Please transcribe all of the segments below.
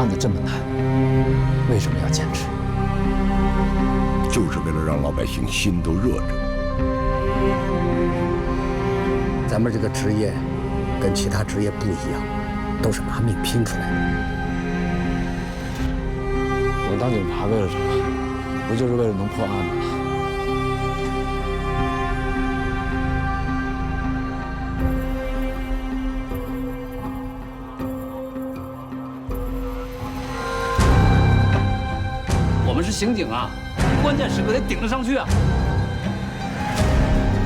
案子这么难，为什么要坚持？就是为了让老百姓心都热着。咱们这个职业跟其他职业不一样，都是拿命拼出来的。我当警察为了什么？不就是为了能破案吗？我们是刑警啊，关键时刻得顶得上去啊！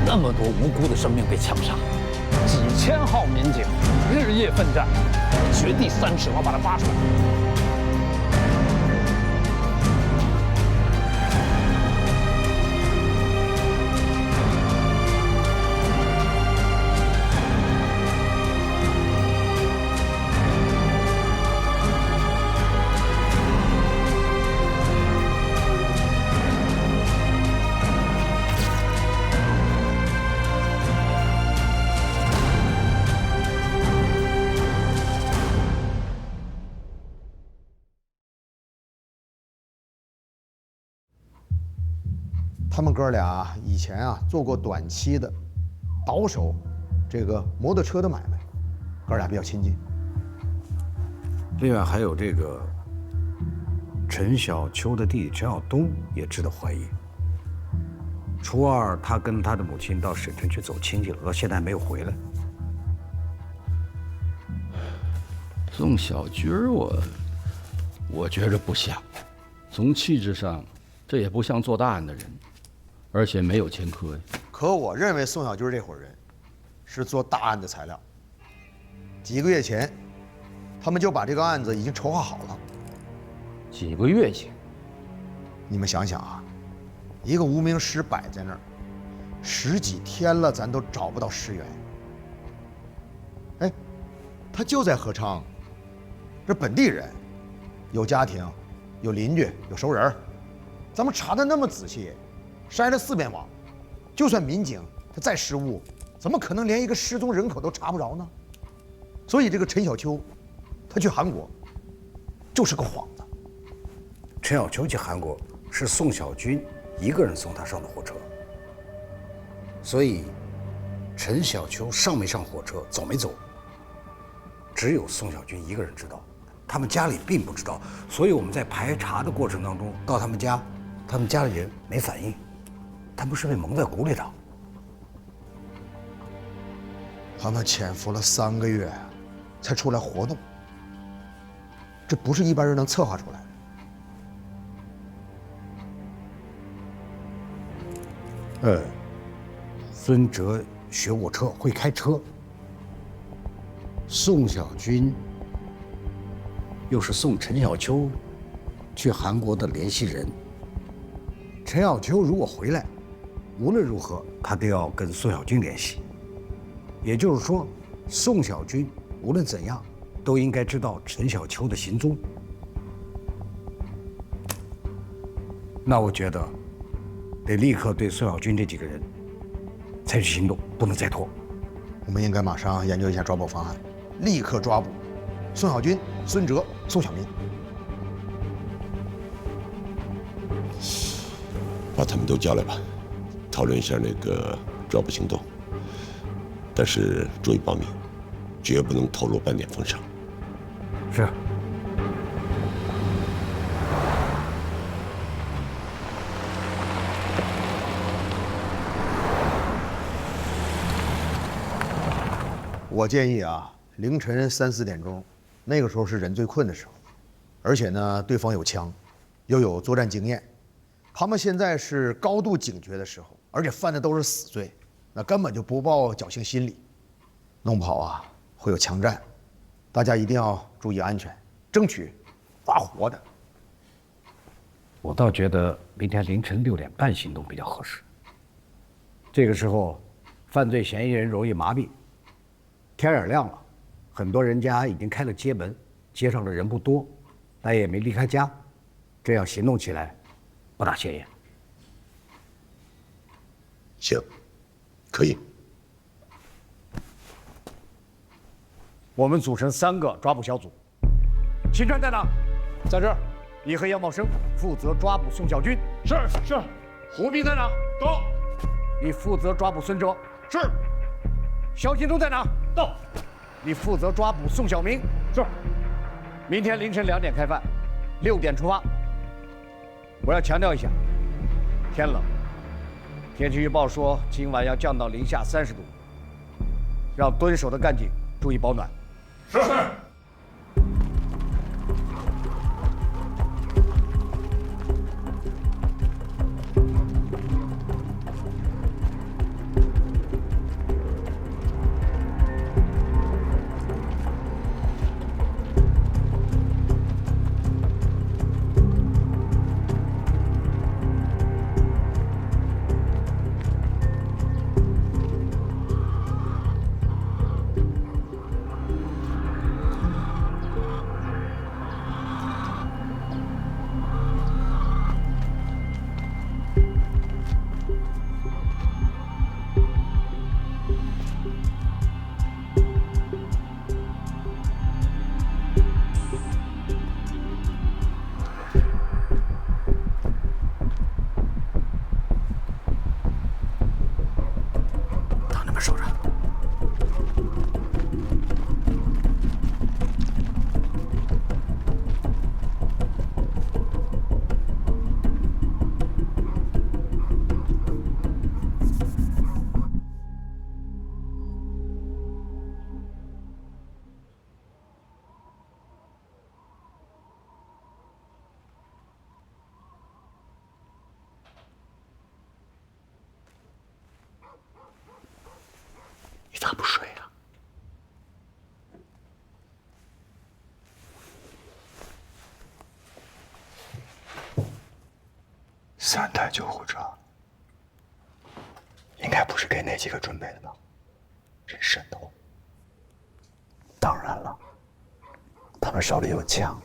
那么多无辜的生命被枪杀，几千号民警日夜奋战，掘地3尺，我把它挖出来。他们哥俩以前啊做过短期的倒手这个摩托车的买卖，哥俩比较亲近。另外还有这个陈小秋的弟弟陈晓东也值得怀疑。初二他跟他的母亲到省城去走亲戚了，到现在还没有回来。宋小军儿，我觉着不像，从气质上，这也不像做大案的人。而且没有前科呀。可我认为宋小军这伙人是做大案的材料。几个月前，他们就把这个案子已经筹划好了。几个月前，你们想想啊，一个无名尸摆在那儿，10几天了，咱都找不到尸源。哎，他就在合昌，这本地人，有家庭，有邻居，有熟人，咱们查得那么仔细。筛了4遍网，就算民警他再失误，怎么可能连一个失踪人口都查不着呢？所以这个陈小秋，他去韩国，就是个幌子。陈小秋去韩国是宋小军一个人送他上的火车，所以陈小秋上没上火车，走没走，只有宋小军一个人知道，他们家里并不知道。所以我们在排查的过程当中，到他们家，他们家里人没反应。他们是被蒙在鼓里的。他们潜伏了3个月，才出来活动，这不是一般人能策划出来的。孙哲学过车，会开车。宋小军又是送陈小秋去韩国的联系人。陈小秋如果回来，无论如何，他都要跟宋小军联系。也就是说，宋小军无论怎样，都应该知道陈小秋的行踪。那我觉得，得立刻对宋小军这几个人采取行动，不能再拖。我们应该马上研究一下抓捕方案，立刻抓捕宋小军、孙哲、宋小民，把他们都叫来吧。讨论一下那个抓捕行动，但是注意保密，绝不能透露半点风声。是。我建议啊，凌晨3、4点钟，那个时候是人最困的时候，而且呢，对方有枪，又有作战经验，他们现在是高度警觉的时候。而且犯的都是死罪，那根本就不抱侥幸心理，弄不好啊会有枪战，大家一定要注意安全，争取抓活的。我倒觉得明天凌晨6点半行动比较合适。这个时候，犯罪嫌疑人容易麻痹，天也亮了，很多人家已经开了街门，街上的人不多，但也没离开家，这样行动起来不大显眼。行，可以。我们组成3个抓捕小组，秦川在哪？在这儿，你和杨茂生负责抓捕宋小军。是。胡斌在哪？到。你负责抓捕孙哲。是。肖金东在哪？到。你负责抓捕宋小明。是。明天凌晨2点开饭，6点出发。我要强调一下，天冷，天气预报说今晚要降到零下30度，让蹲守的干警注意保暖。是。你咋不睡啊？3台救护车，应该不是给那几个准备的吧？真瘆得慌。当然了，他们手里有枪。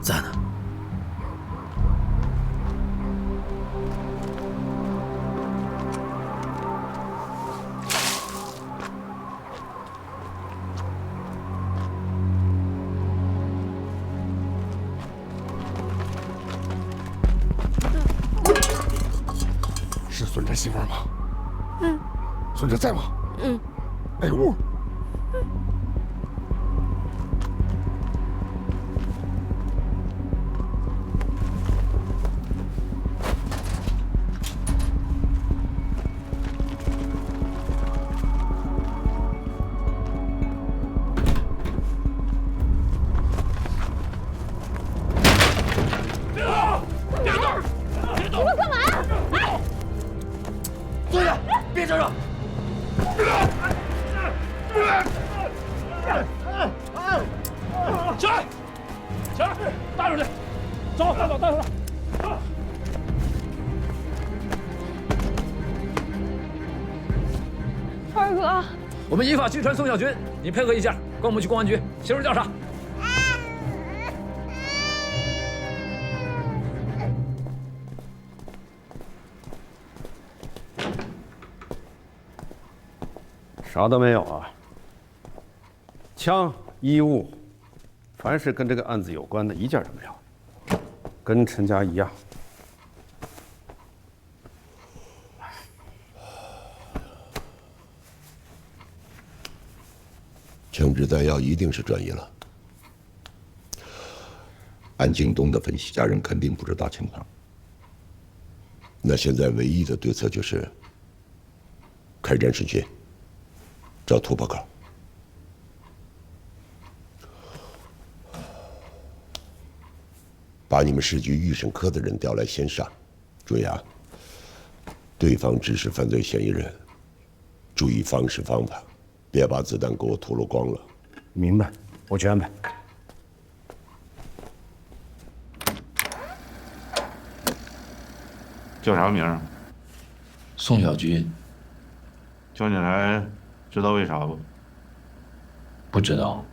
在呢。是孙哲媳妇吗？嗯。孙哲在吗？嗯。哪个屋？我们依法拘传宋小军，你配合一下，跟我们去公安局协助调查。啥都没有啊。枪、衣物，凡是跟这个案子有关的，一件都没有，跟陈家一样。枪支弹药一定是转移了。按京东的分析，家人肯定不知道情况。那现在唯一的对策就是开人视群，找突破口。把你们市局预审科的人调来先上，注意啊，对方只是犯罪嫌疑人，注意方式方法，别把子弹给我吐露光了。明白，我去安排。叫啥名儿？宋小军。叫你来，知道为啥不？不知道。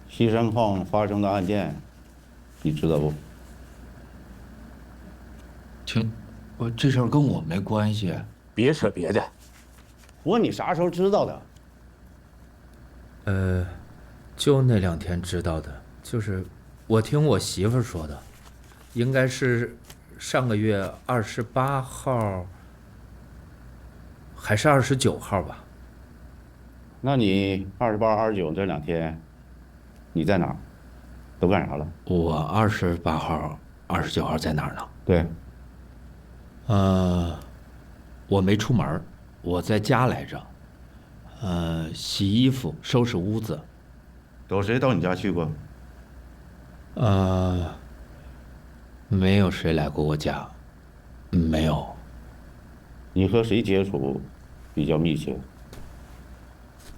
西山矿发生的案件，你知道不？这事儿跟我没关系。别扯别的。我问你啥时候知道的？就那2天知道的，就是我听我媳妇说的，应该是上个月28号还是29号吧。那你28、29这2天，你在哪儿？都干啥了？我28号、29号在哪儿呢？对。我没出门，我在家来着。洗衣服、收拾屋子。有谁到你家去过？没有谁来过我家，没有。你和谁接触比较密切？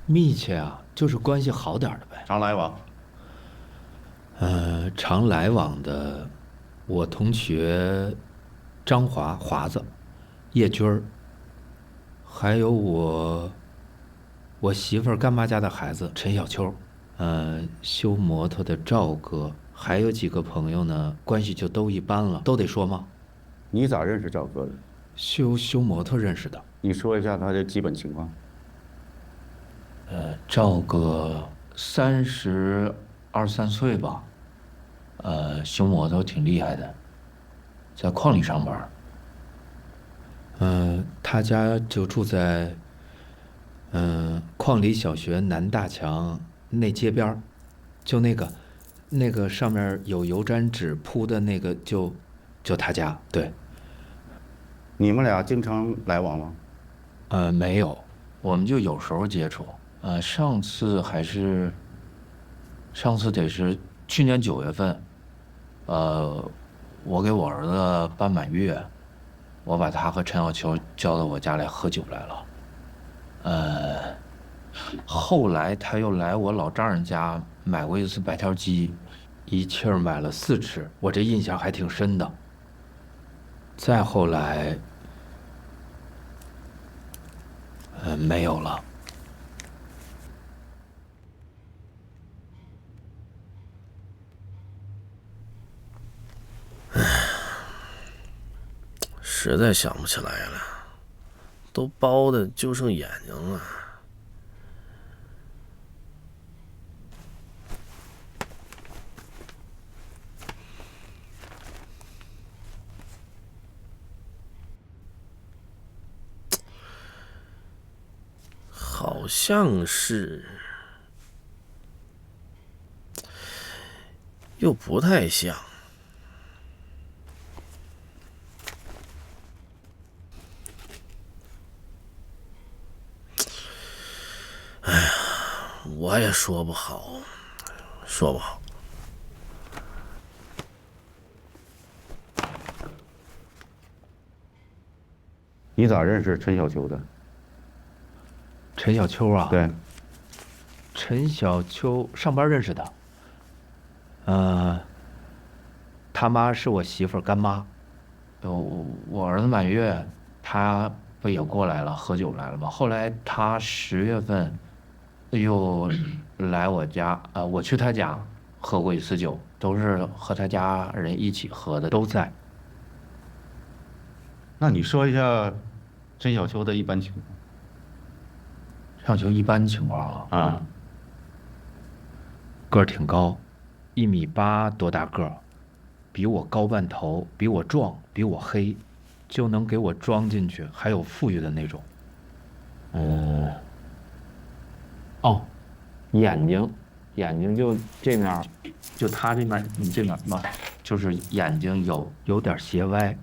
密切啊，就是关系好点的呗。常来往？常来往的，我同学张华子、叶军儿，还有我媳妇儿干妈家的孩子陈小秋，修摩托的赵哥，还有几个朋友呢，关系就都一般了，都得说吗？你咋认识赵哥的？修摩托认识的。你说一下他的基本情况。赵哥32、33岁吧，修摩托挺厉害的，在矿里上班。他家就住在矿里小学南大墙那街边儿，就那个上面有油毡纸铺的那个，就他家。对。你们俩经常来往吗？没有，我们就有时候接触。上次得是去年9月份，我给我儿子办满月，我把他和陈小秋叫到我家来喝酒来了。后来他又来我老丈人家买过一次白条鸡，一气儿买了4只，我这印象还挺深的。再后来，没有了。实在想不起来了，都包的就剩眼睛了。好像是，又不太像。哎呀，我也说不好，说不好。你咋认识陈小秋的？陈小秋啊？对。陈小秋上班认识的。他妈是我媳妇儿干妈。我儿子满月，他不也过来了，喝酒来了吗？后来他10月份又来我家，我去他家喝过一次酒，都是和他家人一起喝的，都在。那你说一下陈小秋的一般情况。陈小秋一般情况啊，个儿挺高，1.8米多大个儿，比我高半头，比我壮，比我黑，就能给我装进去，还有富裕的那种。哦，眼睛就这面，就他这面，你这面嘛，就是眼睛有点斜歪。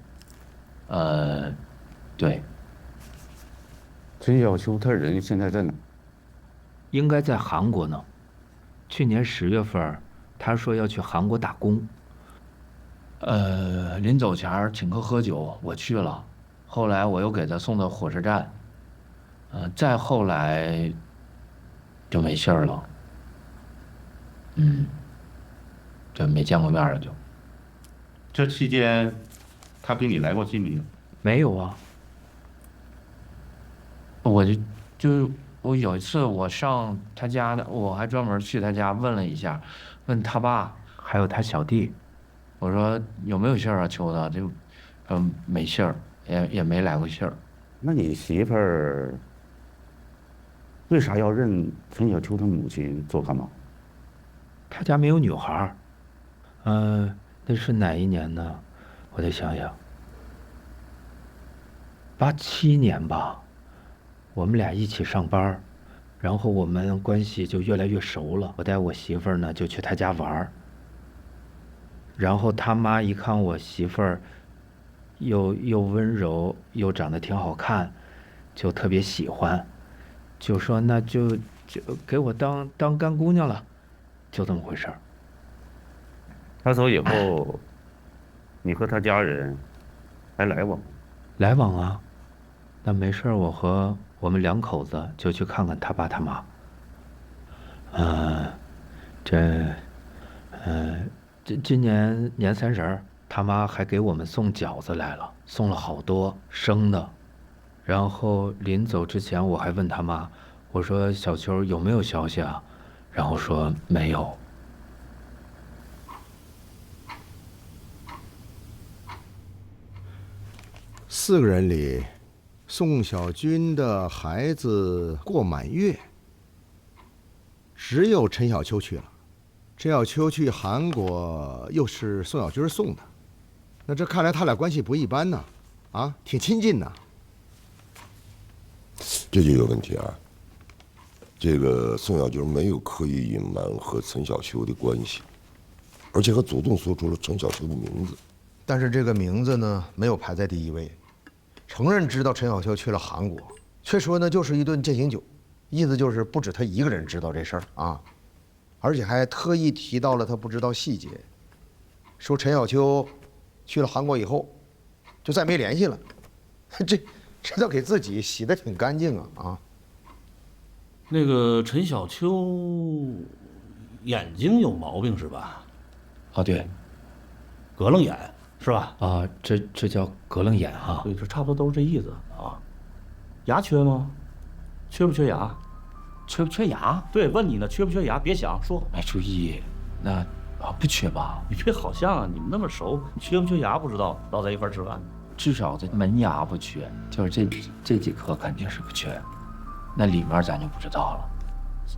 对。陈小秋他人现在在哪？应该在韩国呢。去年10月份，他说要去韩国打工。临走前请客喝酒，我去了。后来我又给他送到火车站。再后来就没信儿了。就没见过面了就。这期间，他给你来过信没有？没有啊。我有一次我上他家的，我还专门去他家问了一下，问他爸还有他小弟，我说有没有信儿啊？秋子就，没信儿，也没来过信儿。那你媳妇儿为啥要认陈小秋他母亲做干妈？他家没有女孩儿。那是哪一年呢？我得想想。87年吧。我们俩一起上班，然后我们关系就越来越熟了。我带我媳妇儿呢就去他家玩儿，然后他妈一看我媳妇儿又温柔又长得挺好看，就特别喜欢，就说那就给我当干姑娘了，就这么回事儿。他走以后，你和他家人还来往？来往啊。那没事儿，我和我们2口子就去看看他爸他妈。今年年30，他妈还给我们送饺子来了，送了好多生的。然后临走之前，我还问他妈，我说小秋有没有消息啊？然后说没有。4个人里，宋小军的孩子过满月，只有陈小秋去了。陈小秋去韩国又是宋小军送的，那这看来他俩关系不一般呐，啊，挺亲近呐。这就有问题啊！这个宋小军没有刻意隐瞒和陈小秋的关系，而且还主动说出了陈小秋的名字。但是这个名字呢，没有排在第1位，承认知道陈小秋去了韩国，却说呢就是一顿践行酒，意思就是不止他一个人知道这事儿啊，而且还特意提到了他不知道细节，说陈小秋去了韩国以后，就再没联系了，这倒给自己洗得挺干净啊！那个陈小秋眼睛有毛病是吧？哦，对，格楞眼是吧？啊，这叫格楞眼啊。对，这差不多都是这意思啊。牙缺吗？缺不缺牙？缺不缺牙？对，问你呢，缺不缺牙？别想说。没注意，那不缺吧？你别好像啊，你们那么熟，缺不缺牙不知道，老在一块吃饭。至少这门牙不缺，就是这几颗肯定是不缺，那里面咱就不知道了。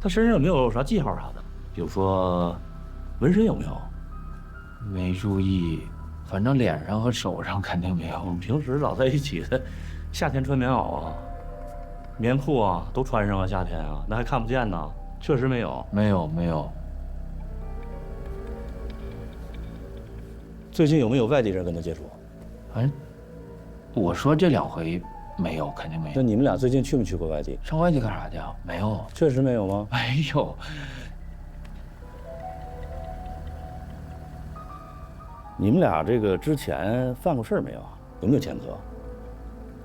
他身上有没有啥记号啥的？比如说纹身有没有？没注意，反正脸上和手上肯定没有。我们平时老在一起的，夏天穿棉袄啊、棉裤啊都穿上啊，夏天啊那还看不见呢。确实没有，没有。最近有没有外地人跟他接触？反正我说这2回没有，肯定没有。那你们俩最近去没去过外地？上外地干啥去啊？没有，确实没有吗？没有。你们俩这个之前犯过事儿没有？有没有前科？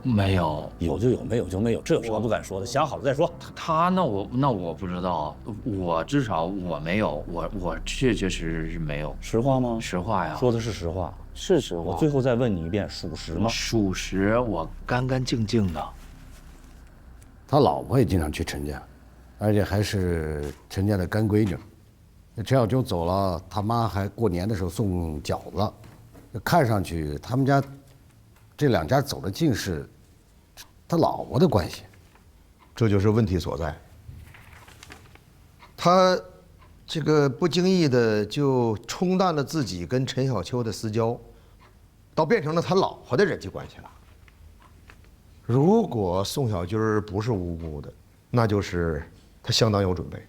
没有。有就有，没有就没有，这有什么不敢说的？想好了再说。他那我不知道，我至少我没有，我确实没有。实话吗？实话呀。说的是实话。是实话。我最后再问你一遍，属实吗？属实，我干干净净的。他老婆也经常去陈家，而且还是陈家的干闺女。那陈小秋走了，他妈还过年的时候送饺子，看上去他们家这2家走得近是他老婆的关系。这就是问题所在。他这个不经意的就冲淡了自己跟陈小秋的私交，倒变成了他老婆的人际关系了。如果宋小军不是无辜的，那就是他相当有准备，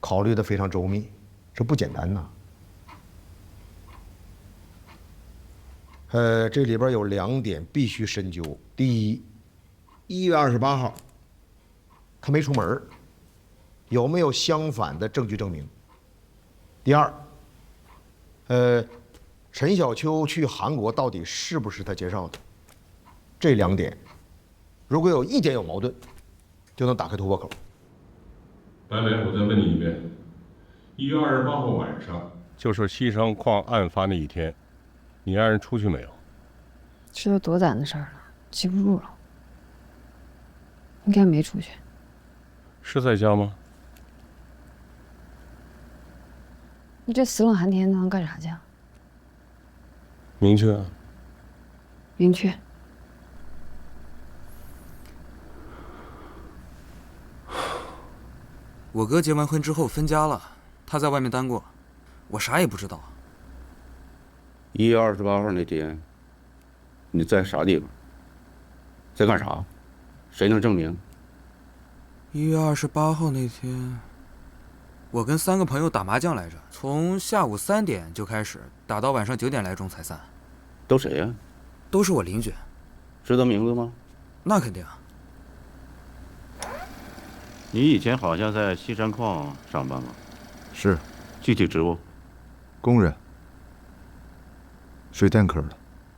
考虑的非常周密，这不简单呐。这里边有2点必须深究。第一，1月28号，他没出门，有没有相反的证据证明？第二，陈小秋去韩国到底是不是他介绍的？这2点，如果有1点有矛盾，就能打开突破口。白梅，我再问你一遍，1月28号晚上，就是西山矿案发那一天，你爱人出去没有？这都多晚的事儿了，记不住了。应该没出去。是在家吗？你这死冷寒天的能干啥去啊？明确啊。明确。我哥结完婚之后分家了，他在外面单过，我啥也不知道。1月28号那天，你在啥地方？在干啥？谁能证明？1月28号那天，我跟3个朋友打麻将来着，从下午3点就开始，打到晚上9点来钟才散。都谁呀？都是我邻居。知道名字吗？那肯定。你以前好像在西山矿上班吗？是。具体职务？工人。水电科的。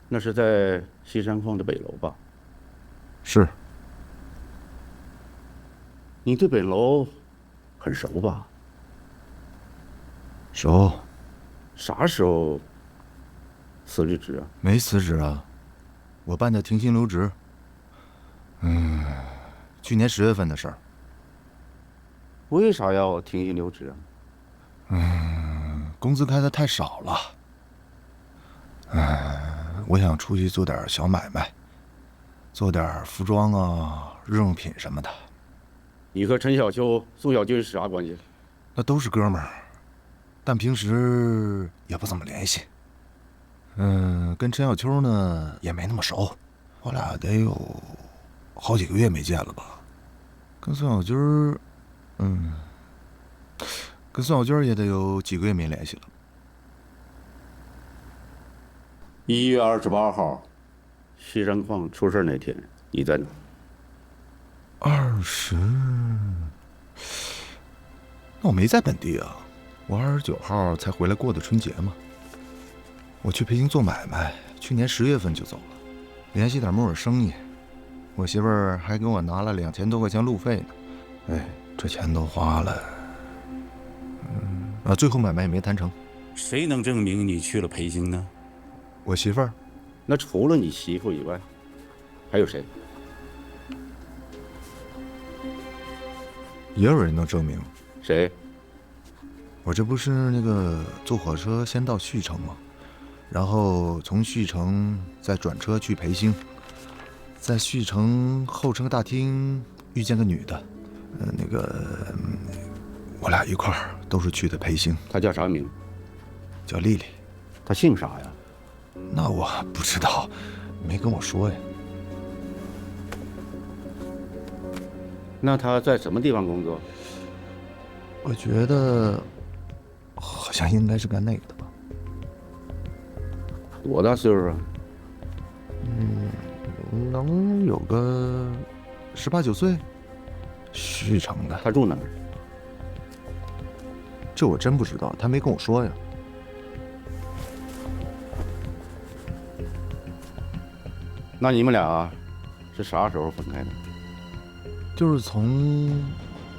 那是在西山矿的北楼吧？是。你对北楼很熟吧？熟。啥时候辞的职啊？没辞职啊，我办的停薪留职。去年10月份的事儿。为啥要停薪留职啊？工资开的太少了。我想出去做点小买卖，做点服装啊、日用品什么的。你和陈小秋、宋小军是啥关系？那都是哥们儿，但平时也不怎么联系。跟陈小秋呢也没那么熟，我俩得有好几个月没见了吧。跟宋小军跟宋小军也得有几个月没联系了。1月28号，西山矿出事那天，你在哪？20，那我没在本地啊，我29号才回来过的春节嘛。我去北京做买卖，去年10月份就走了，联系点木耳生意。我媳妇儿还给我拿了2000多块钱路费呢。这钱都花了。最后买卖也没谈成。谁能证明你去了北京呢？我媳妇儿。那除了你媳妇以外，还有谁？也有人能证明。谁？我这不是那个坐火车先到旭城吗？然后从旭城再转车去培兴，在旭城候车大厅遇见个女的，我俩一块儿都是去的培兴。她叫啥名？叫丽丽。她姓啥呀？那我不知道，没跟我说呀。那她在什么地方工作？我觉得好像应该是干那个的吧。多大岁数啊？能有个18、19岁。旭城的。他住哪儿？这我真不知道，他没跟我说呀。那你们俩是啥时候分开的？就是从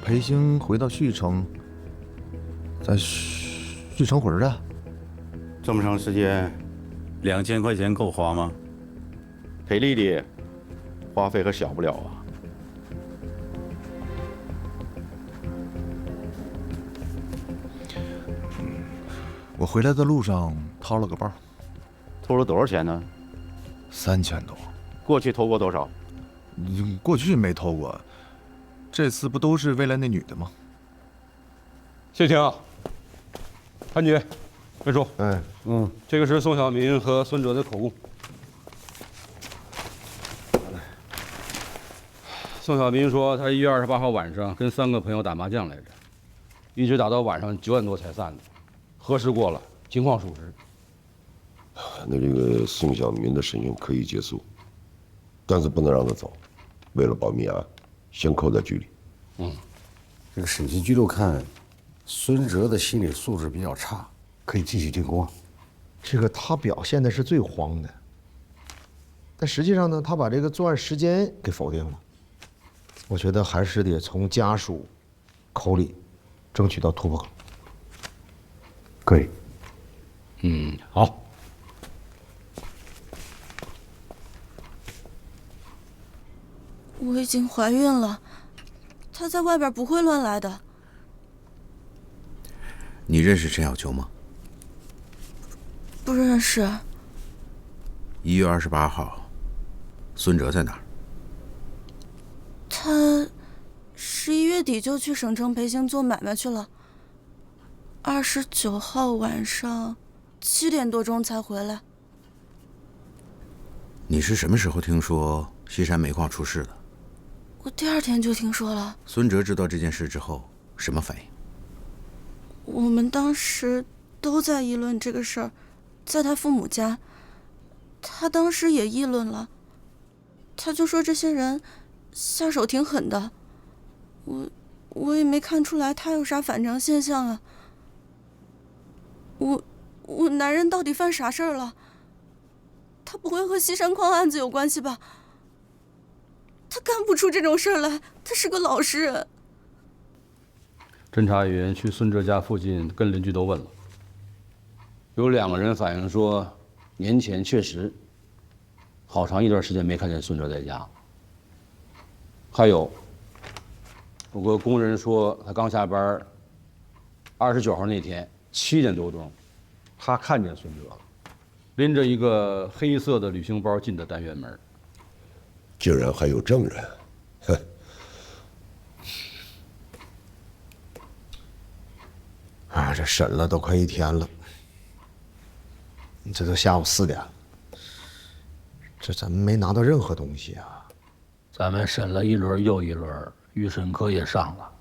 培兴回到旭城，在旭城火车站。这么长时间，2000块钱够花吗？陪丽丽，花费可小不了啊。我回来的路上掏了个包，偷了多少钱呢？3000多。过去偷过多少？过去没偷过，这次不都是为了那女的吗？谢霆，潘局，魏叔，这个是宋小民和孙哲的口供。宋小民说，他1月28号晚上跟3个朋友打麻将来着，一直打到晚上9点多才散的，核实过了，情况属实。那这个宋小民的审讯可以结束，但是不能让他走，为了保密啊，先扣在局里。这个审讯记录看，孙哲的心理素质比较差，可以继续进宫。这个他表现的是最慌的，但实际上呢，他把这个作案时间给否定了。我觉得还是得从家属口里争取到突破口。可以。好。我已经怀孕了，他在外边不会乱来的。你认识陈小秋吗不认识。？1月28号，孙哲在哪儿？他11月底就去省城培兴做买卖去了，29号晚上7点多钟才回来。你是什么时候听说西山煤矿出事的？我第2天就听说了。孙哲知道这件事之后什么反应？我们当时都在议论这个事儿，在他父母家，他当时也议论了，他就说这些人下手挺狠的，我也没看出来他有啥反常现象啊。我男人到底犯啥事儿了？他不会和西山矿案子有关系吧？他干不出这种事儿来，他是个老实人。侦查员去孙哲家附近跟邻居都问了，有2个人反映说，年前确实好长一段时间没看见孙哲在家。还有个工人说，他刚下班，29号那天7点多钟，他看见孙哲拎着一个黑色的旅行包进的单元门。竟然还有证人，哼！啊，这审了都快1天了，这都下午4点了，这咱们没拿到任何东西啊。咱们审了1轮又1轮，预审科也上了，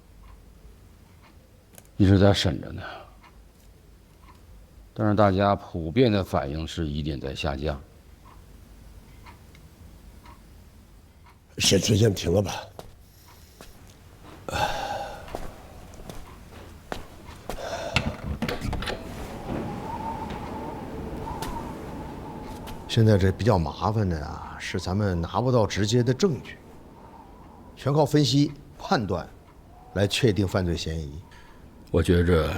一直在审着呢。但是大家普遍的反应是疑点在下降。先停了吧。现在这比较麻烦的啊，是咱们拿不到直接的证据，全靠分析判断来确定犯罪嫌疑。我觉着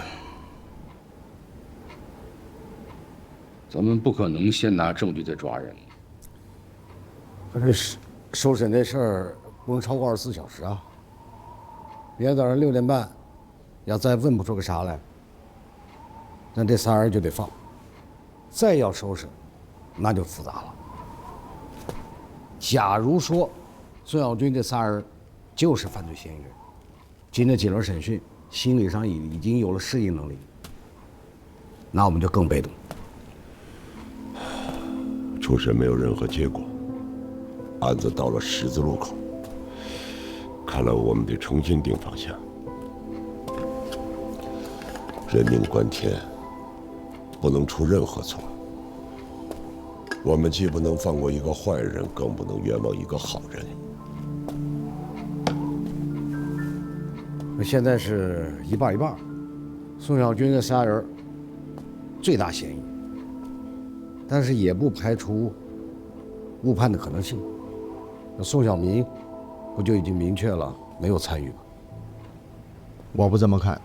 咱们不可能先拿证据再抓人。可是受审这事儿不能超过24小时啊！明天早上6点半，要再问不出个啥来，那这仨人就得放。再要收审，那就复杂了。假如说孙小军这仨人就是犯罪嫌疑人，经这几轮审讯，心理上已经有了适应能力，那我们就更被动。初审没有任何结果，案子到了十字路口，看来我们得重新定方向。人命关天，不能出任何错。我们既不能放过一个坏人，更不能冤枉一个好人。现在是一半一半，宋小军这仨人最大嫌疑，但是也不排除误判的可能性。那宋小民不就已经明确了没有参与吗？我不这么看。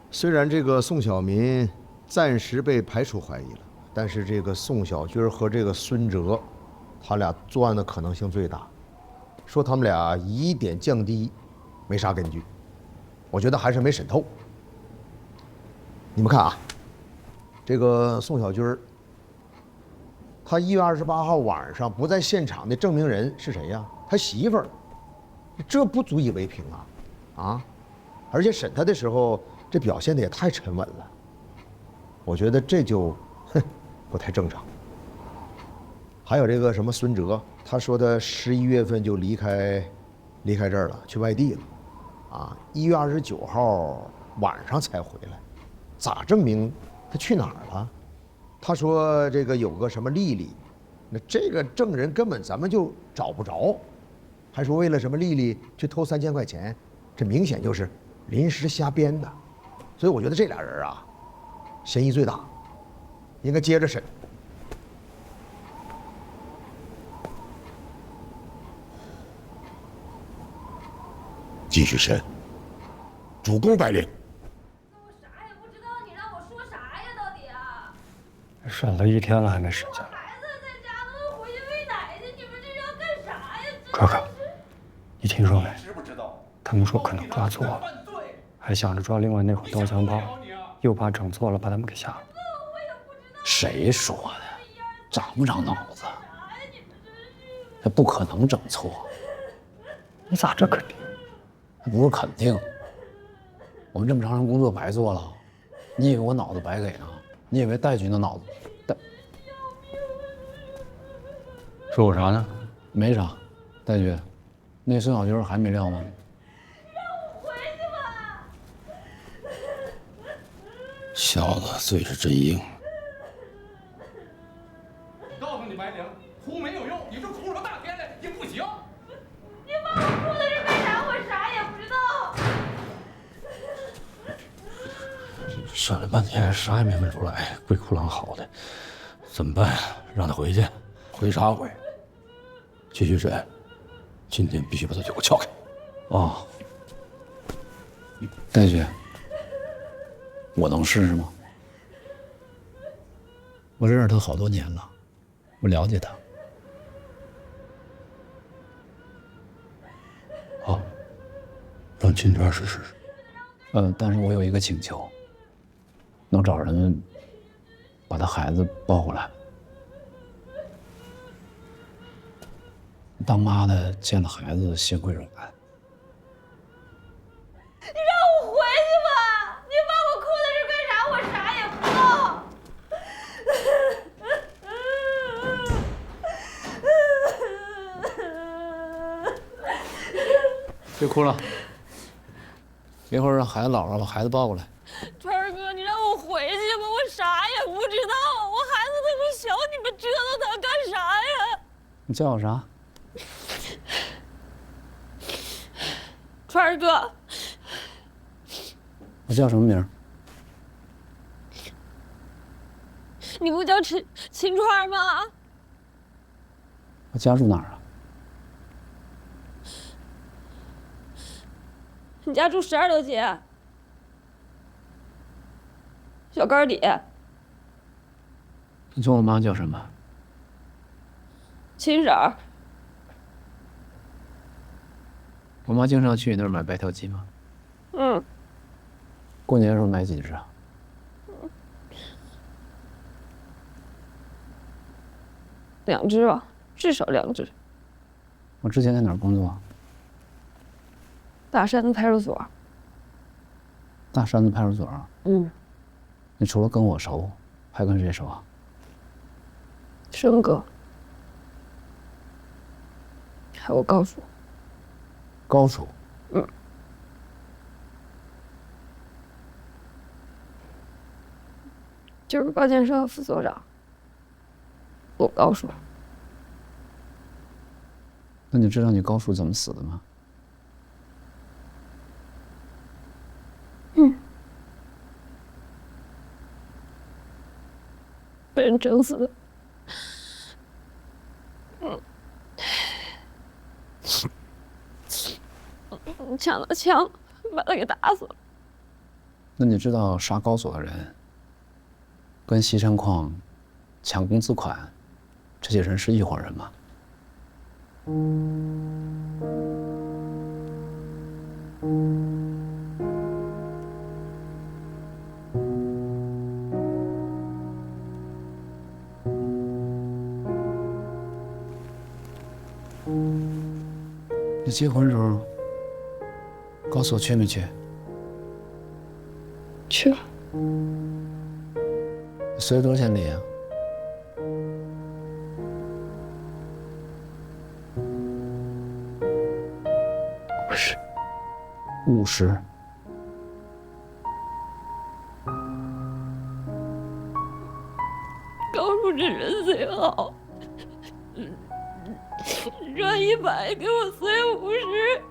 虽然这个宋小民暂时被排除怀疑了，但是这个宋小军和这个孙哲，他俩作案的可能性最大。说他们俩疑点降低，没啥根据。我觉得还是没审透。你们看啊，这个宋小军，他1月28号晚上不在现场的证明人是谁呀？他媳妇儿，这不足以为凭啊！啊，而且审他的时候，这表现的也太沉稳了，我觉得这就不太正常。还有这个什么孙哲，他说他11月份就离开这儿了，去外地了，啊，1月29号晚上才回来，咋证明他去哪儿了？他说这个有个什么丽丽，那这个证人根本咱们就找不着，还说为了什么丽丽去偷3000块钱，这明显就是临时瞎编的。所以我觉得这俩人啊，嫌疑最大，应该接着审。继续审，主公带领。审了1天了，还没审下来。哥哥，你听说没？他们说可能抓错了，还想着抓另外那伙刀枪炮，又怕整错了把他们给吓了。谁说的？长不长脑子？这不可能整错。你咋这肯定？不是肯定。我们这么长时间工作白做了？你以为我脑子白给呢？你以为戴军的脑子？说我啥呢？没啥。戴军，那孙小军还没撂吗？小子嘴是真硬。告诉你白灵，哭没有用，你就哭出大天来也不行。你把我哭的是干啥？我啥也不知道。审了半天，啥也没问出来，鬼哭狼嚎的，怎么办？让他回去？回啥回？继续审，今天必须把他给我撬开。哦，戴军，我能试试吗？我认识他好多年了，我了解他。好，让金娟试试。但是我有一个请求，能找人把他孩子抱回来。当妈的见了孩子心会软。你让我回去吧！你把我哭的是干啥？我啥也不知道。别哭了，一会儿让孩子姥姥把孩子抱过来。川儿哥，你让我回去吧，我啥也不知道。我孩子那么小，你们折腾他干啥呀？你叫我啥？川儿哥。我叫什么名？你不叫秦川吗？我家住哪儿啊？你家住12楼街，小杆底。你说我妈叫什么？秦婶儿。我妈经常去你那儿买白条鸡吗？嗯。过年的时候买几只啊？2只吧，至少2只。我之前在哪儿工作？大山子派出所。大山子派出所。嗯。你除了跟我熟，还跟谁熟啊？生哥，还有高叔。高叔。嗯。就是高建设副所长。我高叔。那你知道你高叔怎么死的吗？嗯。被人整死的。抢了枪，把他给打死了。那你知道杀高所的人跟西山矿抢工资款这些人是一伙人吗？你结婚时候高所去没去？去。随多少钱礼啊？50。高叔这人虽好，赚100给我随50。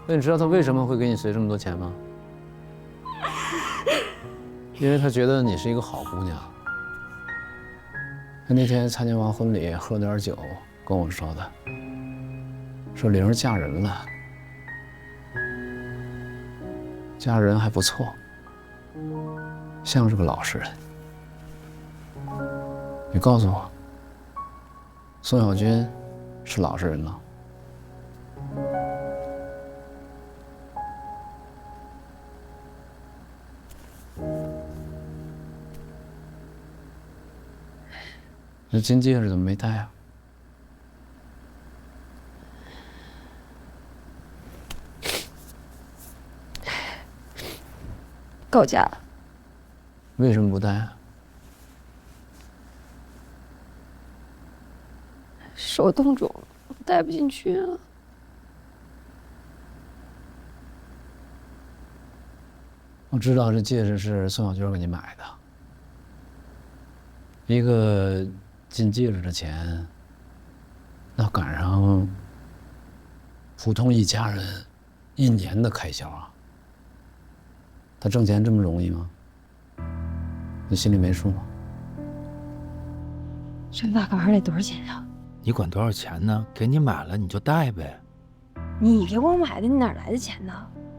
那你知道他为什么会给你随这么多钱吗？因为他觉得你是一个好姑娘。他那天参加完婚礼，喝点酒，跟我说的，说玲儿嫁人了，嫁人还不错，像是个老实人。你告诉我，宋小军是老实人吗？那金戒指怎么没戴啊？告假了。为什么不戴啊？手冻肿了，戴不进去了。我知道这戒指是宋小军给你买的。一个金戒指的钱，那赶上普通一家人1年的开销啊。他挣钱这么容易吗？你心里没数吗？这大杆儿得多少钱呀？你管多少钱呢？给你买了你就戴呗。你给我买的，你哪来的钱呢？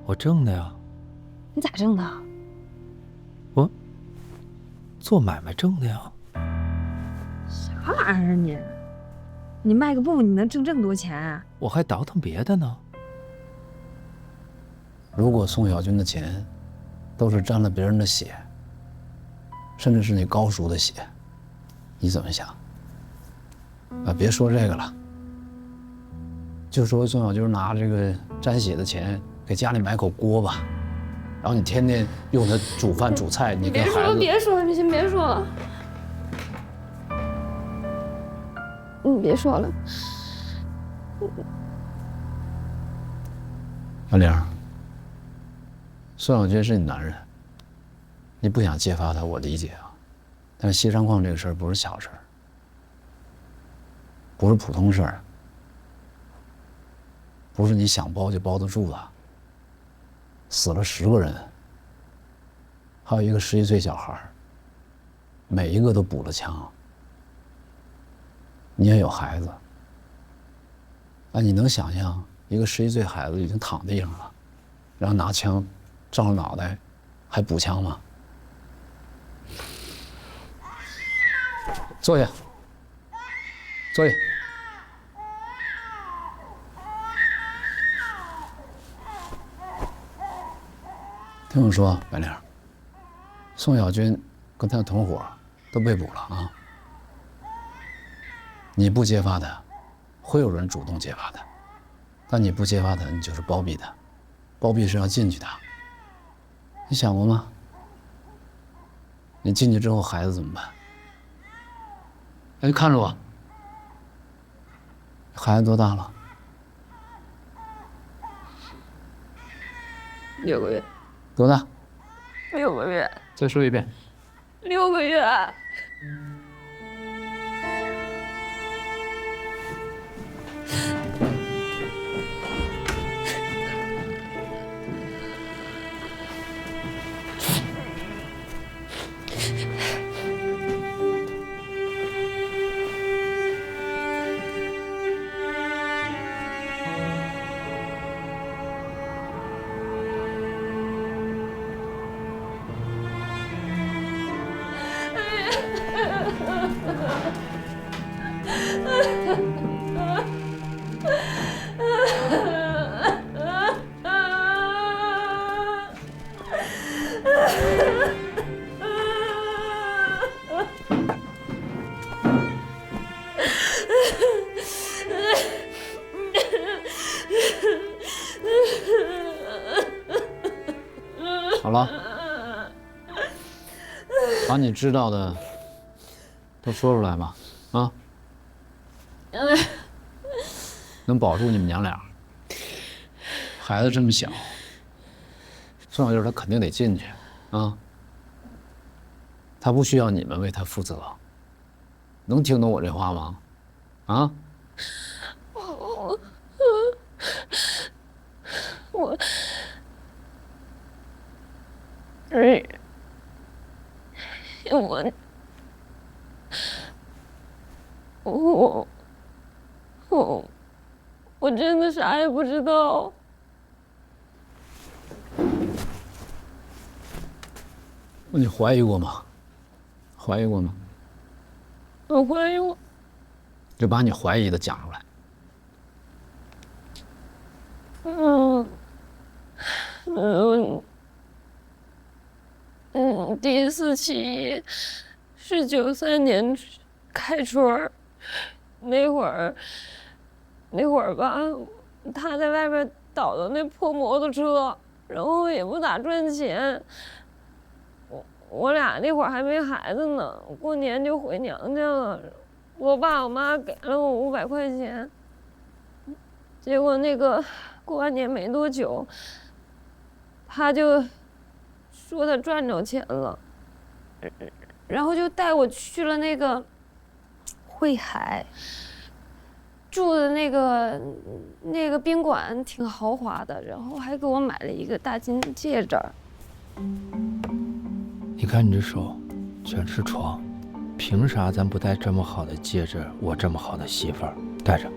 我挣的呀。你咋挣的？我做买卖挣的呀。啥玩意儿你？你卖个布你能挣这么多钱啊？我还倒腾别的呢。如果宋小军的钱都是沾了别人的血，甚至是你高叔的血，你怎么想？啊，别说这个了，就说宋小军拿这个沾血的钱给家里买口锅吧，然后你天天用它煮饭煮菜，你跟孩子……别说了，你先别说了，你别说了。阿玲，宋小军是你男人，你不想揭发他，我理解啊，但是西山矿这个事儿不是小事儿。不是普通事儿，不是你想包就包得住的。死了10个人，还有一个11岁小孩，每一个都补了枪。你也有孩子，啊，你能想象一个11岁孩子已经躺地上了，然后拿枪照着脑袋，还补枪吗？坐下，坐下。听我说，白玲，宋小军跟他的同伙都被捕了啊！你不揭发他，会有人主动揭发他，但你不揭发他，你就是包庇他，包庇是要进去的。你想过吗？你进去之后，孩子怎么办？哎，看着我，孩子多大了？6个月。多大？6个月。再说一遍。6个月。了，把你知道的都说出来吧，啊？能保住你们娘俩。孩子这么小，宋小英他肯定得进去，啊。他不需要你们为他负责，能听懂我这话吗？啊？我真的啥也不知道。你怀疑过吗？怀疑过吗？我怀疑我。就把你怀疑的讲出来。第一次起义是93年开春，那会儿吧，他在外边倒的那破摩托车，然后也不咋赚钱。我俩那会儿还没孩子呢，过年就回娘家了。我爸我妈给了我500块钱，结果那个过完年没多久，他就说他赚着钱了，然后就带我去了那个惠海，住的那个宾馆挺豪华的，然后还给我买了一个大金戒指。你看你这手，全是疮，凭啥咱不戴这么好的戒指？我这么好的媳妇儿，戴着，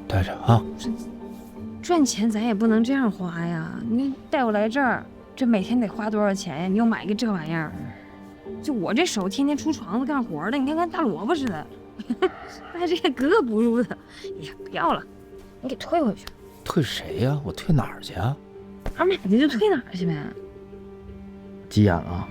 戴着啊！赚钱咱也不能这样花呀！你带我来这儿，这每天得花多少钱呀？你又买个这玩意儿，就我这手天天出床子干活的，你看跟大萝卜似的，戴这个格格不入的。哎呀，不要了，你给退回去。退谁呀？我退哪儿去啊？俺买的就退哪儿去呗。急眼了。